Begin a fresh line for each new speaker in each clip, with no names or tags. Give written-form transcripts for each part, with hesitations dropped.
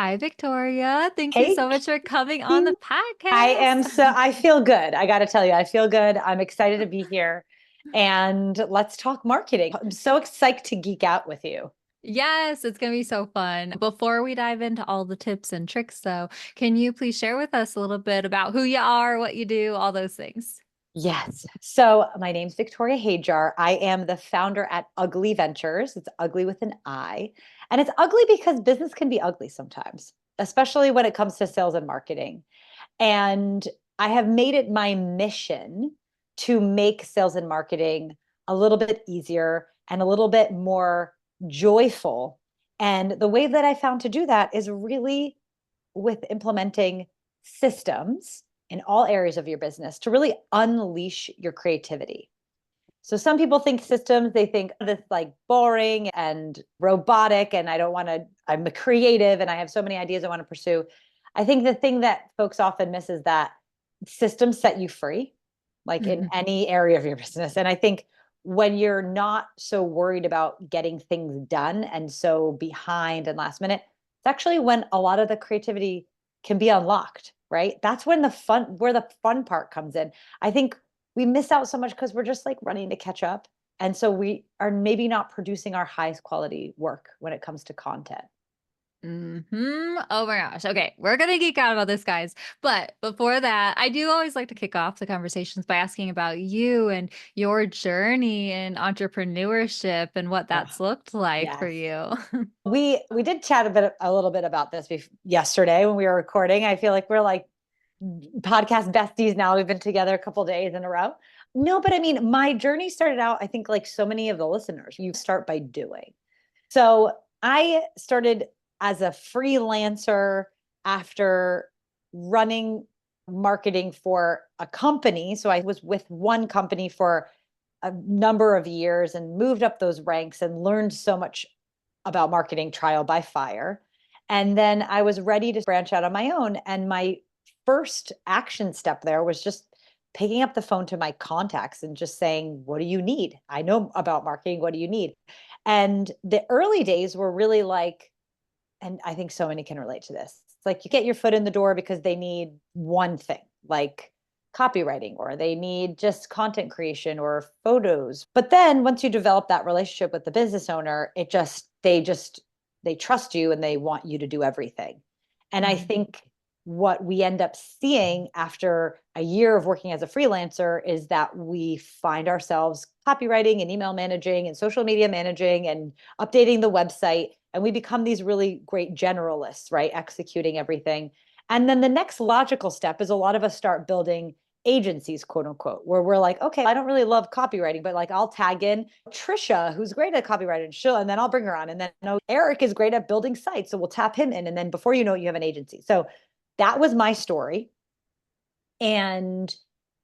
Hi, Victoria. Thank you
Hey,
so much for coming on the
Katie.
podcast.
I feel good. I got to tell you, I feel good. I'm excited to be here. And let's talk marketing. I'm so excited to geek out with you.
Yes, it's going to be so fun. Before we dive into all the tips and tricks, though, can you please share with us a little bit about who you are, what you do, all those things?
Yes. So my name's Victoria Hajjar. I am the founder at Ugli Ventures. It's ugly with an I. And it's ugly because business can be ugly sometimes, especially when it comes to sales and marketing. And I have made it my mission to make sales and marketing a little bit easier and a little bit more joyful. And the way that I found to do that is really with implementing systems in all areas of your business to really unleash your creativity. So some people think systems, they think this like boring and robotic, and I don't want to, I'm a creative and I have so many ideas I want to pursue. I think the thing that folks often miss is that systems set you free, like in
Mhm.
any area of your business. And I think when you're not so worried about getting things done and so behind and last minute, it's actually when a lot of the creativity can be unlocked, right? That's when where the fun part comes in. I think we miss out so much because we're just like running to catch up. And so we are maybe not producing our highest quality work when it comes to content.
Oh my gosh. Okay, we're gonna geek out about this, guys. But before that, I do always like to kick off the conversations by asking about you and your journey in entrepreneurship and what
Oh,
that's looked like for
yes.
you.
We did chat a little bit about this yesterday when we were recording. I feel like we're like podcast besties now. We've been together a couple days in a row. No, but I mean, my journey started out, I think, like so many of the listeners, you start by doing. So I started as a freelancer after running marketing for a company. So I was with one company for a number of years and moved up those ranks and learned so much about marketing trial by fire. And then I was ready to branch out on my own. And my first action step there was just picking up the phone to my contacts and just saying, what do you need? I know about marketing. What do you need? And the early days were really like, and I think so many can relate to this. It's like you get your foot in the door because they need one thing, like copywriting, or they need just content creation or photos. But then once you develop that relationship with the business owner, they trust you and they want you to do everything. And I
Mhm.
think what we end up seeing after a year of working as a freelancer is that we find ourselves copywriting and email managing and social media managing and updating the website. And we become these really great generalists, right? Executing everything. And then the next logical step is a lot of us start building agencies, quote unquote, where we're like, okay, I don't really love copywriting, but like I'll tag in Trisha, who's great at copywriting, and then I'll bring her on. And then Eric is great at building sites. So we'll tap him in. And then before you know it, you have an agency. So that was my story. And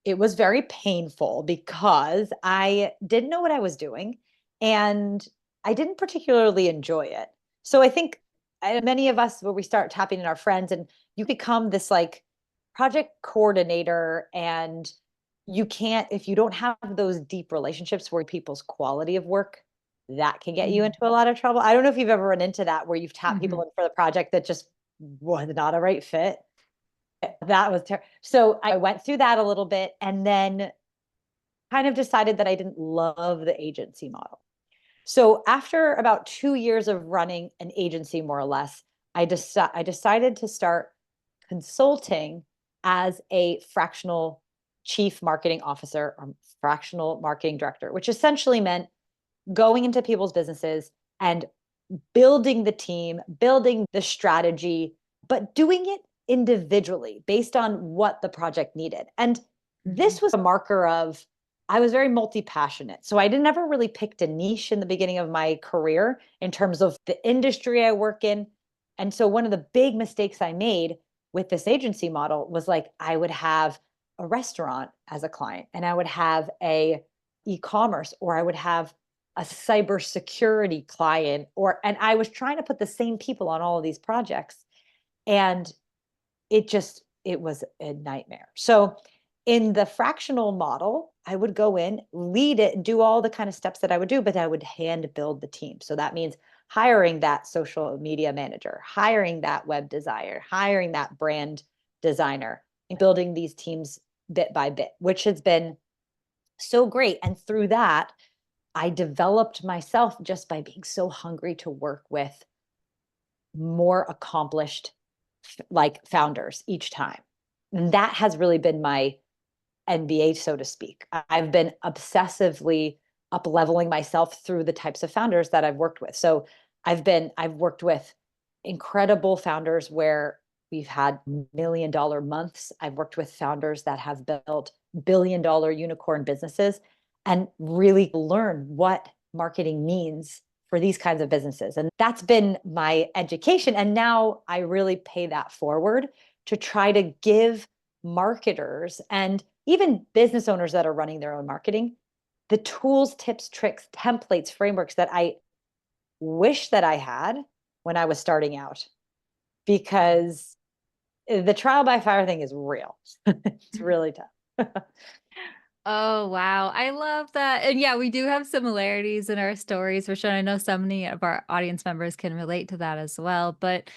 it was very painful because I didn't know what I was doing and I didn't particularly enjoy it. So I think many of us, where we start tapping in our friends and you become this like project coordinator, and you can't, if you don't have those deep relationships where people's quality of work, that can get you into a lot of trouble. I don't know if you've ever run into that where you've tapped people
Mhm.
in for the project that just was not a right fit. That was terrible. So I went through that a little bit and then kind of decided that I didn't love the agency model. So after about 2 years of running an agency, more or less, I decided to start consulting as a fractional chief marketing officer or fractional marketing director, which essentially meant going into people's businesses and building the team, building the strategy, but doing it individually based on what the project needed. And
Mhm.
this was a marker of I was very multi-passionate. So I never really picked a niche in the beginning of my career in terms of the industry I work in. And so one of the big mistakes I made with this agency model was like I would have a restaurant as a client and I would have a e-commerce, or I would have a cybersecurity client, and I was trying to put the same people on all of these projects, and it was a nightmare. So in the fractional model, I would go in, lead it, and do all the kind of steps that I would do, but I would hand build the team. So that means hiring that social media manager, hiring that web designer, hiring that brand designer, and building these teams bit by bit, which has been so great. And through that, I developed myself just by being so hungry to work with more accomplished like founders each time. And that has really been my NBA, so to speak. I've been obsessively up leveling myself through the types of founders that I've worked with. So I've worked with incredible founders where we've had $1 million months. I've worked with founders that have built $1 billion unicorn businesses and really learn what marketing means for these kinds of businesses. And that's been my education. And now I really pay that forward to try to give marketers and even business owners that are running their own marketing the tools, tips, tricks, templates, frameworks that I wish that I had when I was starting out, because the trial by fire thing is real. It's really tough.
Oh, wow. I love that. And yeah, we do have similarities in our stories for sure. I know so many of our audience members can relate to that as well. But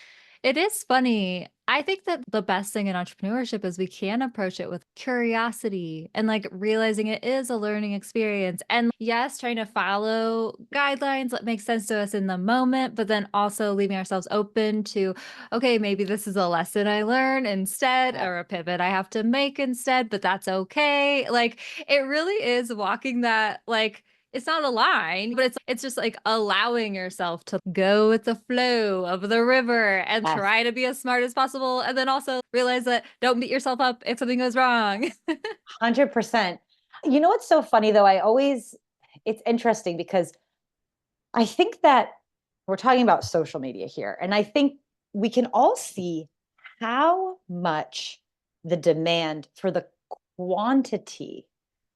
it is funny. I think that the best thing in entrepreneurship is we can approach it with curiosity and like realizing it is a learning experience. And yes, trying to follow guidelines that make sense to us in the moment, but then also leaving ourselves open to, okay, maybe this is a lesson I learn instead
Yeah.
or a pivot I have to make instead, but that's okay. Like it really is walking that like it's not a line, but it's just like allowing yourself to go with the flow of the river and
Yes.
try to be as smart as possible. And then also realize that don't beat yourself up if something goes wrong.
100%. You know what's so funny though? It's interesting because I think that we're talking about social media here. And I think we can all see how much the demand for the quantity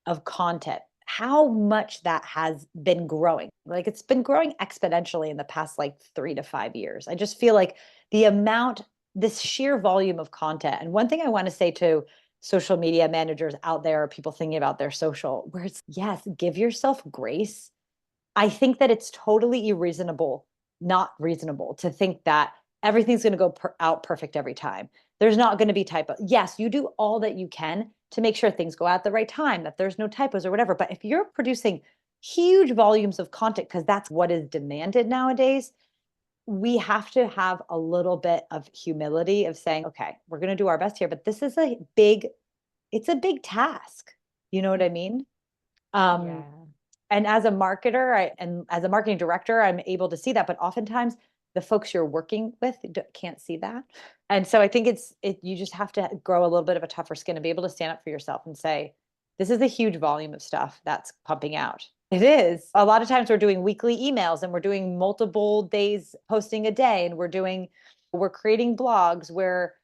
of content, how much that has been growing. Like it's been growing exponentially in the past like 3 to 5 years. I just feel like the amount, this sheer volume of content. And one thing I want to say to social media managers out there, or people thinking about their social, where it's yes, give yourself grace. I think that it's totally not reasonable to think that everything's going to go out perfect every time. There's not going to be typo. Yes, you do all that you can to make sure things go out the right time, that there's no typos or whatever. But if you're producing huge volumes of content, because that's what is demanded nowadays, we have to have a little bit of humility of saying, okay, we're going to do our best here, but it's a big task. You know what I mean? Um,
Yeah.
and as a marketer and as a marketing director, I'm able to see that. But oftentimes, the folks you're working with can't see that. And so I think you just have to grow a little bit of a tougher skin and be able to stand up for yourself and say, this is a huge volume of stuff that's pumping out. It is. A lot of times we're doing weekly emails and we're doing multiple days posting a day, and we're creating blogs where,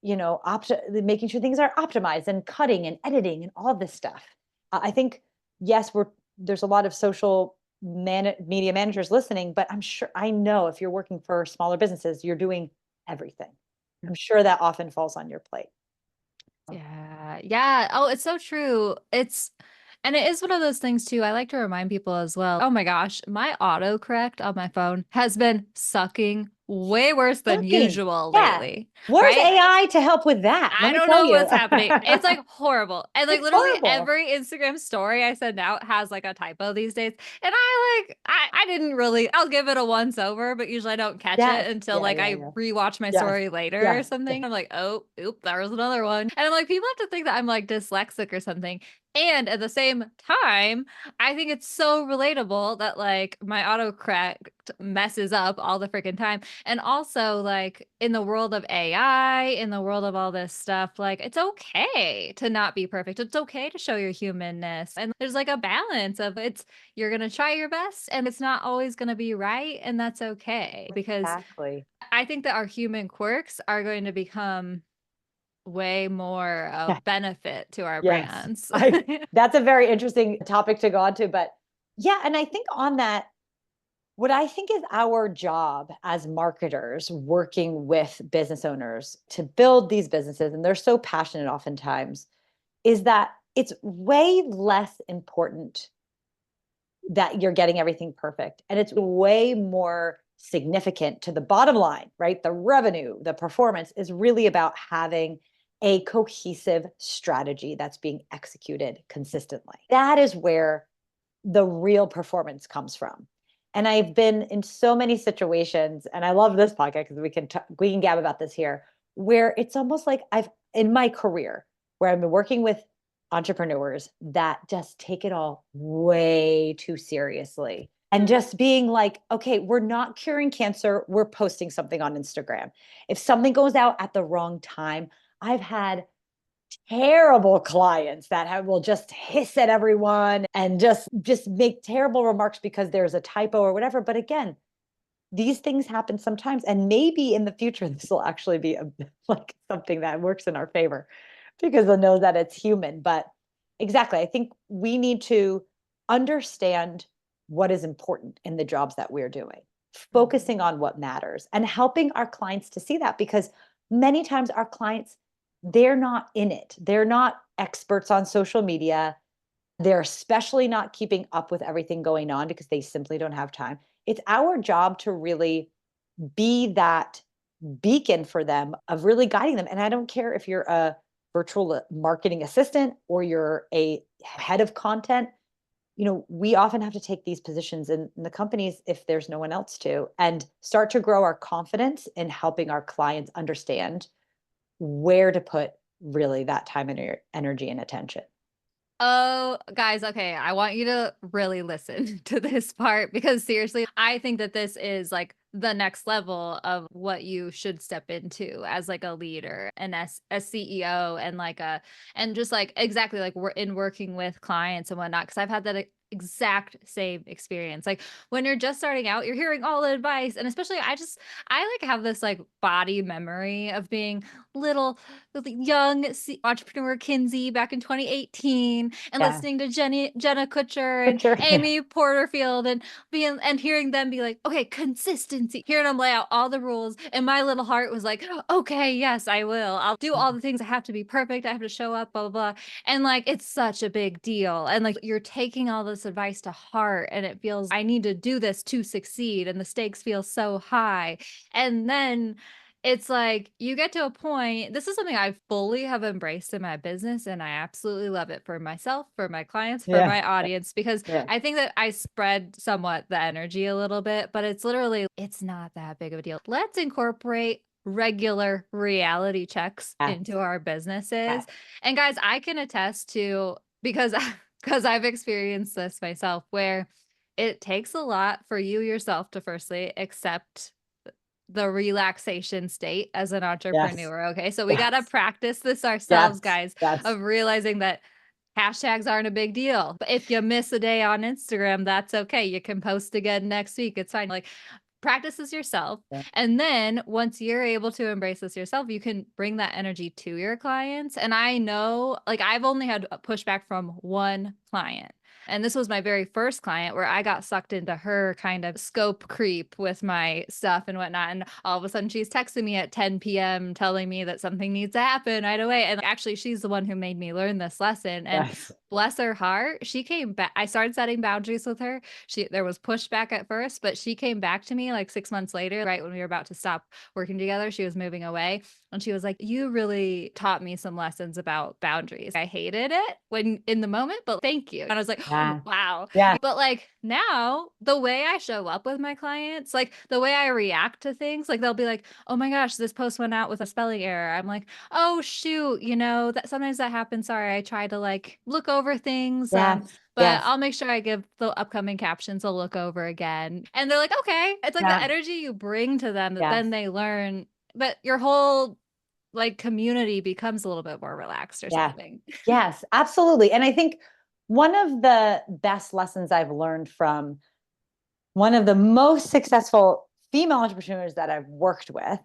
making sure things are optimized and cutting and editing and all this stuff. I think, yes, there's a lot of social media managers listening, but I know if you're working for smaller businesses, you're doing everything. I'm sure that often falls on your plate.
Yeah. Yeah. Oh, it's so true. And it is one of those things too. I like to remind people as well. Oh my gosh, my autocorrect on my phone has been sucking way worse than
Sucking.
usual
Yeah.
lately,
Where's
right?
AI to help with that? Let
I
me
don't
tell
know
you.
what's happening. It's like horrible. And like
It's
literally
horrible.
every Instagram story I send out has like a typo these days. And I didn't really, I'll give it a once over, but usually I don't catch
Yes.
it until
Yeah,
like
yeah,
I
yeah.
rewatch my
Yes.
story later or
Yeah. Yeah.
something. I'm like, oh, oop, there was another one. And I'm like, people have to think that I'm like dyslexic or something. And at the same time, I think it's so relatable that like my autocorrect messes up all the freaking time. And also, like in the world of AI, in the world of all this stuff, like it's okay to not be perfect. It's okay to show your humanness. And there's like a balance of you're going to try your best and it's not always going to be right. And that's okay. Because
Exactly.
I think that our human quirks are going to become way more
Yeah.
of benefit to our
Yes.
brands.
That's a very interesting topic to go on to, but yeah, and I think on that, what I think is our job as marketers working with business owners to build these businesses, and they're so passionate oftentimes, is that it's way less important that you're getting everything perfect. And it's way more significant to the bottom line, right? The revenue, the performance is really about having a cohesive strategy that's being executed consistently. That is where the real performance comes from. And I've been in so many situations, and I love this podcast because we can gab about this here, where it's almost like I've in my career where I've been working with entrepreneurs that just take it all way too seriously and just being like, okay, we're not curing cancer, we're posting something on Instagram. If something goes out at the wrong time, I've had terrible clients that will just hiss at everyone and just make terrible remarks because there's a typo or whatever. But again, these things happen sometimes, and maybe in the future this will actually be like something that works in our favor because they'll know that it's human. But exactly, I think we need to understand what is important in the jobs that we're doing, focusing on what matters and helping our clients to see that, because many times our clients, they're not in it. They're not experts on social media. They're especially not keeping up with everything going on because they simply don't have time. It's our job to really be that beacon for them of really guiding them. And I don't care if you're a virtual marketing assistant or you're a head of content, we often have to take these positions in the companies if there's no one else to, and start to grow our confidence in helping our clients understand where to put really that time and energy and attention.
Oh, guys, okay. I want you to really listen to this part because seriously, I think that this is like the next level of what you should step into as like a leader and as a CEO and and just like exactly like we're in working with clients and whatnot. Cause I've had that exact same experience. Like when you're just starting out, you're hearing all the advice. And especially I like have this like body memory of being little young entrepreneur Kinsey back in 2018 and
Yeah.
listening to Jenna Kutcher
For
and
sure. Yeah.
Amy Porterfield and hearing them be like, okay, consistency, hearing them lay out all the rules. And my little heart was like, okay, yes, I will. I'll do all the things. I have to be perfect. I have to show up, blah, blah, blah. And like, it's such a big deal. And like, you're taking all this advice to heart and it feels, I need to do this to succeed. And the stakes feel so high. And then it's like you get to a point, this is something I fully have embraced in my business, and I absolutely love it for myself, for my clients, for
Yeah.
my audience, because
Yeah.
I think that I spread somewhat the energy a little bit, but it's literally, it's not that big of a deal. Let's incorporate regular reality checks
Yes.
into our businesses.
Yes.
And guys, I can attest to, because because I've experienced this myself, where it takes a lot for you yourself to firstly accept the relaxation state as an
Yes.
entrepreneur. Okay. So we got to
Yes.
practice this ourselves,
Yes.
guys,
Yes.
of realizing that hashtags aren't a big deal. But if you miss a day on Instagram, that's okay. You can post again next week. It's fine. Like, practice this yourself.
Yeah.
And then once you're able to embrace this yourself, you can bring that energy to your clients. And I know, like, I've only had pushback from one client. And this was my very first client where I got sucked into her kind of scope creep with my stuff and whatnot. And all of a sudden she's texting me at 10 p.m. telling me that something needs to happen right away. And actually, she's the one who made me learn this lesson. And
Yes.
bless her heart, she came back. I started setting boundaries with her. There was pushback at first, but she came back to me like 6 months later, right when we were about to stop working together. She was moving away. And she was like, you really taught me some lessons about boundaries. I hated it when in the moment, but thank you. And I was like,
Yeah.
wow.
Yeah.
But like now, the way I show up with my clients, like the way I react to things, like they'll be like, oh my gosh, this post went out with a spelling error. I'm like, oh shoot, that sometimes that happens. Sorry, I try to like look over things.
Yes.
But
Yes.
I'll make sure I give the upcoming captions a look over again. And they're like, okay. It's like the
Yeah.
energy you bring to them that
Yes.
then they learn, but your whole like community becomes a little bit more relaxed or
Yeah.
something.
Yes, absolutely. And I think one of the best lessons I've learned from one of the most successful female entrepreneurs that I've worked with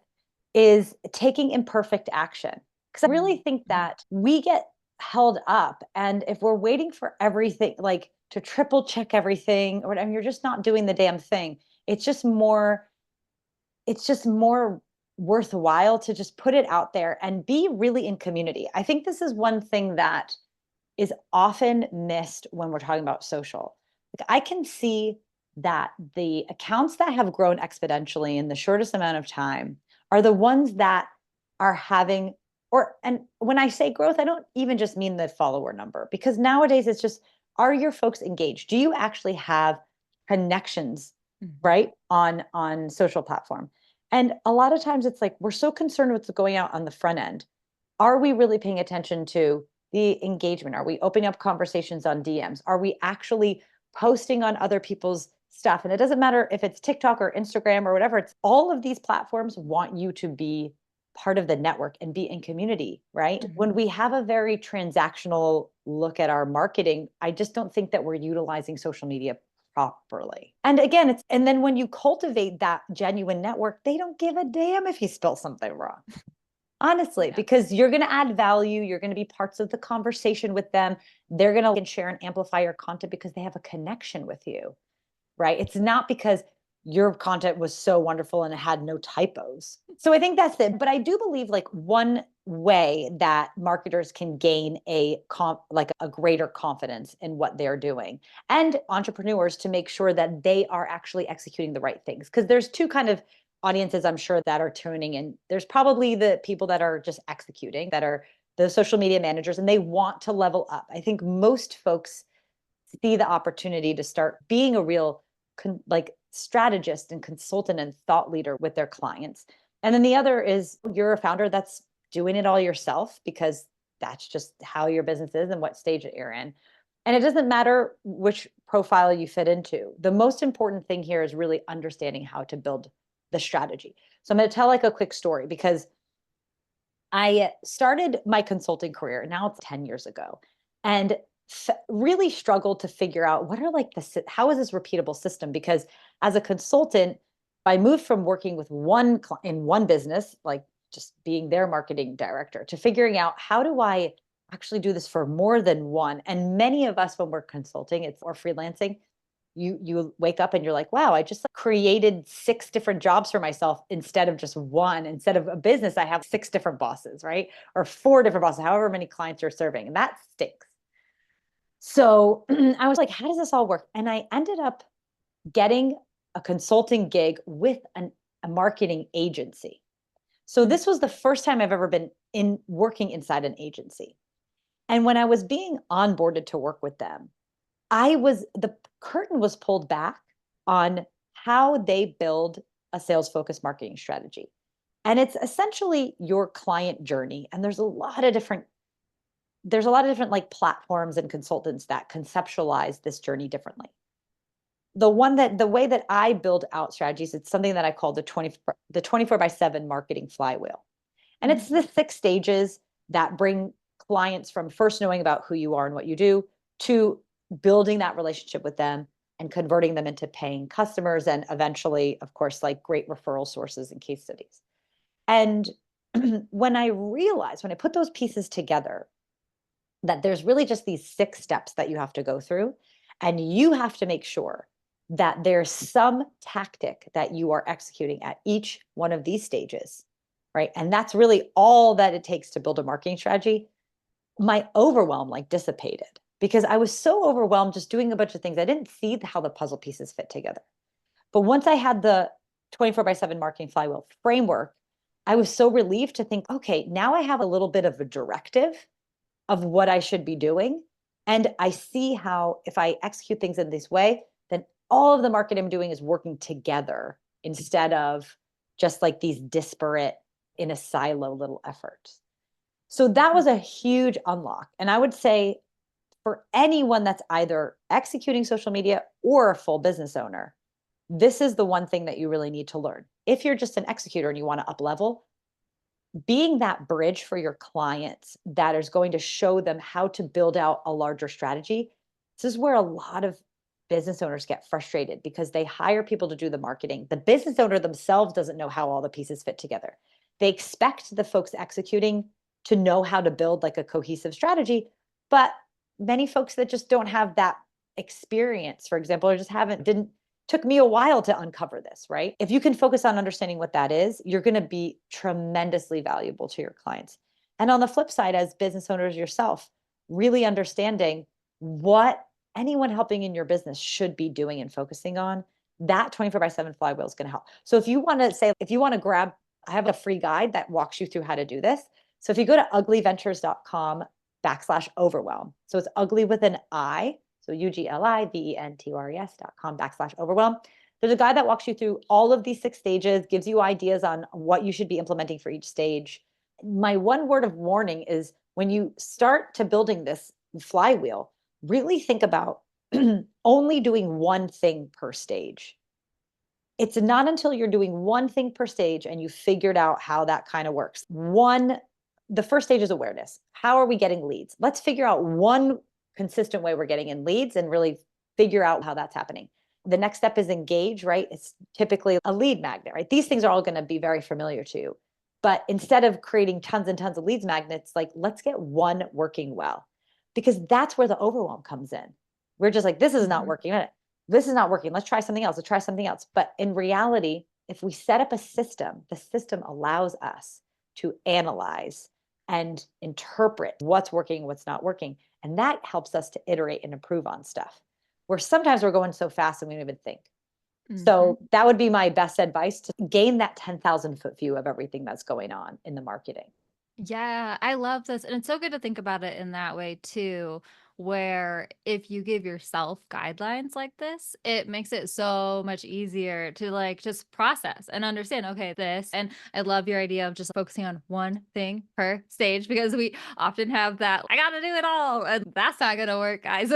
is taking imperfect action. Because I really think that we get held up. And if we're waiting for everything, like to triple check everything, or whatever, you're just not doing the damn thing. It's just more, it's just more worthwhile to just put it out there and be really in community. I think this is one thing that is often missed when we're talking about social. Like I can see that the accounts that have grown exponentially in the shortest amount of time are the ones that are having, and when I say growth, I don't even just mean the follower number, because nowadays it's just, are your folks engaged? Do you actually have connections, right, on social platform? And a lot of times it's like, we're so concerned with what's going out on the front end. Are we really paying attention to the engagement? Are we opening up conversations on DMs? Are we actually posting on other people's stuff? And it doesn't matter if it's TikTok or Instagram or whatever, it's all of these platforms want you to be part of the network and be in community, right? When we have a very transactional look at our marketing, I just don't think that we're utilizing social media properly. And again, and then when you cultivate that genuine network, they don't give a damn if you spill something wrong. Honestly, because you're going to add value, you're going to be parts of the conversation with them. They're going to share and amplify your content because they have a connection with you, right? It's not because your content was so wonderful and it had no typos. So I think that's it. But I do believe like one way that marketers can gain like a greater confidence in what they're doing, and entrepreneurs to make sure that they are actually executing the right things. Because there's two kind of audiences, I'm sure, that are tuning in. There's probably the people that are just executing, that are the social media managers, and they want to level up. I think most folks see the opportunity to start being a real like strategist and consultant and thought leader with their clients. And then the other is, you're a founder that's doing it all yourself because that's just how your business is and what stage that you're in. And it doesn't matter which profile you fit into. The most important thing here is really understanding how to build the strategy. So I'm going to tell like a quick story, because I started my consulting career, now it's 10 years ago, and really struggled to figure out what are like how is this repeatable system? Because as a consultant, I moved from working with in one business, like just being their marketing director, to figuring out how do I actually do this for more than one. And many of us, when we're consulting or freelancing, you wake up and you're like, wow, I just created 6 different jobs for myself instead of just one. Instead of a business, I have 6 different bosses, right? Or 4 different bosses, however many clients you're serving. And that stinks. So I was like, how does this all work? And I ended up getting a consulting gig with a marketing agency. So this was the first time I've ever been working inside an agency. And when I was being onboarded to work with them, the curtain was pulled back on how they build a sales focused marketing strategy. And it's essentially your client journey. And there's a lot of different like platforms and consultants that conceptualize this journey differently. The way that I build out strategies, it's something that I call the 24/7 marketing flywheel. And it's the 6 stages that bring clients from first knowing about who you are and what you do to building that relationship with them and converting them into paying customers, and eventually, of course, like great referral sources and case studies. And when I put those pieces together, that there's really just these 6 steps that you have to go through, and you have to make sure that there's some tactic that you are executing at each one of these stages, right? And that's really all that it takes to build a marketing strategy. My overwhelm like dissipated, because I was so overwhelmed just doing a bunch of things. I didn't see how the puzzle pieces fit together. But once I had the 24/7 marketing flywheel framework, I was so relieved to think, okay, now I have a little bit of a directive of what I should be doing. And I see how if I execute things in this way, then all of the marketing I'm doing is working together instead of just like these disparate, in a silo little efforts. So that was a huge unlock. And I would say for anyone that's either executing social media or a full business owner, this is the one thing that you really need to learn. If you're just an executor and you want to up level, being that bridge for your clients that is going to show them how to build out a larger strategy. This is where a lot of business owners get frustrated, because they hire people to do the marketing. The business owner themselves doesn't know how all the pieces fit together. They expect the folks executing to know how to build like a cohesive strategy, but many folks that just don't have that experience, for example, or just took me a while to uncover this, right? If you can focus on understanding what that is, you're going to be tremendously valuable to your clients. And on the flip side, as business owners yourself, really understanding what anyone helping in your business should be doing and focusing on, that 24/7 flywheel is going to help. So if you want to say, if you want to grab, I have a free guide that walks you through how to do this. So if you go to ugliventures.com/overwhelm. So it's ugly with an I. So ugliventures.com/overwhelm. There's a guide that walks you through all of these 6 stages, gives you ideas on what you should be implementing for each stage. My one word of warning is when you start to building this flywheel, really think about only doing one thing per stage. It's not until you're doing one thing per stage and you figured out how that kind of works. The first stage is awareness. How are we getting leads? Let's figure out one consistent way we're getting in leads and really figure out how that's happening. The next step is engage, right? It's typically a lead magnet, right? These things are all going to be very familiar to you. But instead of creating tons and tons of leads magnets, like let's get one working well, because that's where the overwhelm comes in. We're just like, this is not working. This is not working. Let's try something else. Let's try something else. But in reality, if we set up a system, the system allows us to analyze and interpret what's working, what's not working. And that helps us to iterate and improve on stuff, where sometimes we're going so fast and we don't even think. So that would be my best advice, to gain that 10,000-foot view of everything that's going on in the marketing.
Yeah, I love this. And it's so good to think about it in that way too, where if you give yourself guidelines like this, it makes it so much easier to like just process and understand, okay, this. And I love your idea of just focusing on one thing per stage, because we often have that, I got to do it all. And that's not going to work, guys,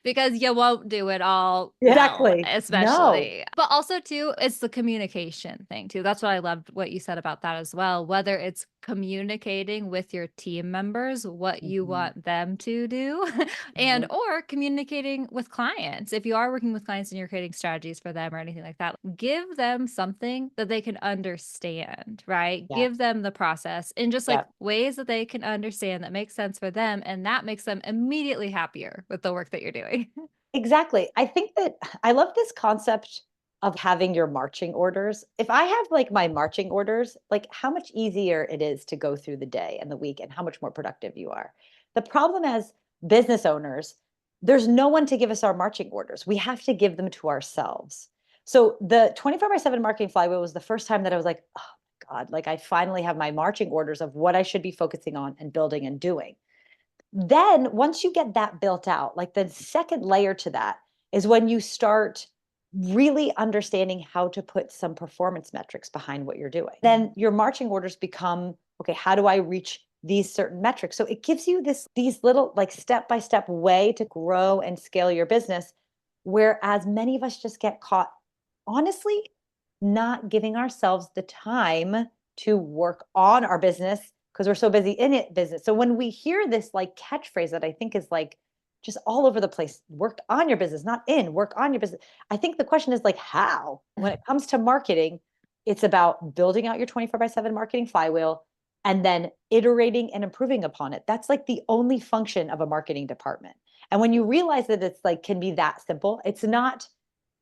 because you won't do it all well,
Exactly. No.
especially. But also, too, it's the communication thing, too. That's what I loved what you said about that as well, whether it's communicating with your team members what you
Mhm.
want them to do and
Mhm.
or communicating with clients. If you are working with clients and you're creating strategies for them or anything like that, give them something that they can understand, right?
Yeah.
Give them the process in just like
Yeah.
ways that they can understand that makes sense for them, and that makes them immediately happier with the work that you're doing.
Exactly. I think that I love this concept of having your marching orders. If I have like my marching orders, like how much easier it is to go through the day and the week and how much more productive you are. The problem as business owners, there's no one to give us our marching orders. We have to give them to ourselves. So the 24/7 marketing flywheel was the first time that I was like, oh my God, like I finally have my marching orders of what I should be focusing on and building and doing. Then once you get that built out, like the second layer to that is when you start really understanding how to put some performance metrics behind what you're doing. Then your marching orders become, okay, how do I reach these certain metrics? So it gives you these little like step-by-step way to grow and scale your business, whereas many of us just get caught, honestly, not giving ourselves the time to work on our business because we're so busy in it business. So when we hear this like catchphrase that I think is like just all over the place, work on your business, not in, work on your business. I think the question is like, how? When it comes to marketing, it's about building out your 24/7 marketing flywheel and then iterating and improving upon it. That's like the only function of a marketing department. And when you realize that it's like can be that simple, it's not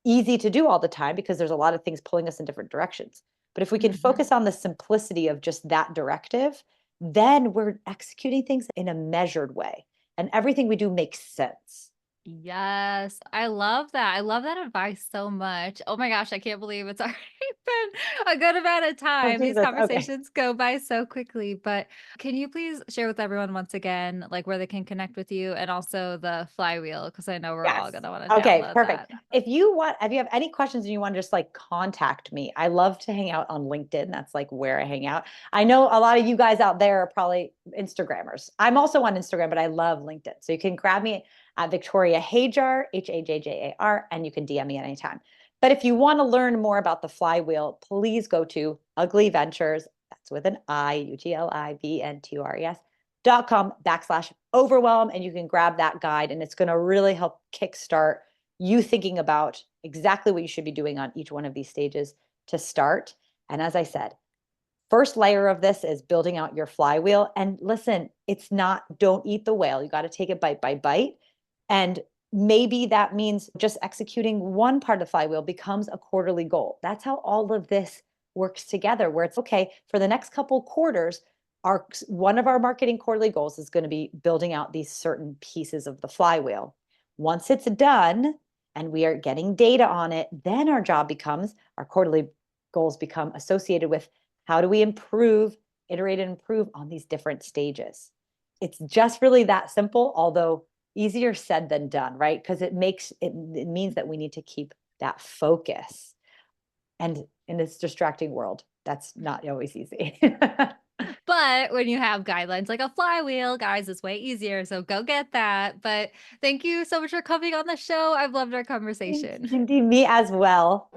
easy to do all the time because there's a lot of things pulling us in different directions. But if we can
Mhm.
focus on the simplicity of just that directive, then we're executing things in a measured way and everything we do makes sense.
Yes, I love that. I love that advice so much. Oh my gosh, I can't believe it's already been a good amount of
Oh,
time. These
Jesus. Okay.
conversations go by so quickly, but can you please share with everyone once again, like where they can connect with you and also the flywheel? Because I know we're all
Yes.
gonna want to
Okay,
download
perfect.
that.
If you have any questions and you want to just like contact me, I love to hang out on LinkedIn. That's like where I hang out. I know a lot of you guys out there are probably Instagrammers. I'm also on Instagram, but I love LinkedIn. So you can grab me at Victoria Hajjar, Hajjar, and you can DM me anytime. But if you want to learn more about the flywheel, please go to Ugly Ventures. That's with an I, ugliventures.com/overwhelm. And you can grab that guide and it's going to really help kickstart you thinking about exactly what you should be doing on each one of these stages to start. And as I said, first layer of this is building out your flywheel. And listen, it's not, don't eat the whale. You got to take it bite by bite. And maybe that means just executing one part of the flywheel becomes a quarterly goal. That's how all of this works together, where it's okay for the next couple quarters. One of our marketing quarterly goals is going to be building out these certain pieces of the flywheel. Once it's done and we are getting data on it, then our quarterly goals become associated with how do we improve, iterate and improve on these different stages. It's just really that simple, although easier said than done, right? Because it means that we need to keep that focus. And in this distracting world, that's not always easy.
But when you have guidelines like a flywheel, guys, it's way easier. So go get that. But thank you so much for coming on the show. I've loved our
Thanks,
conversation.
Cindy. Me as well.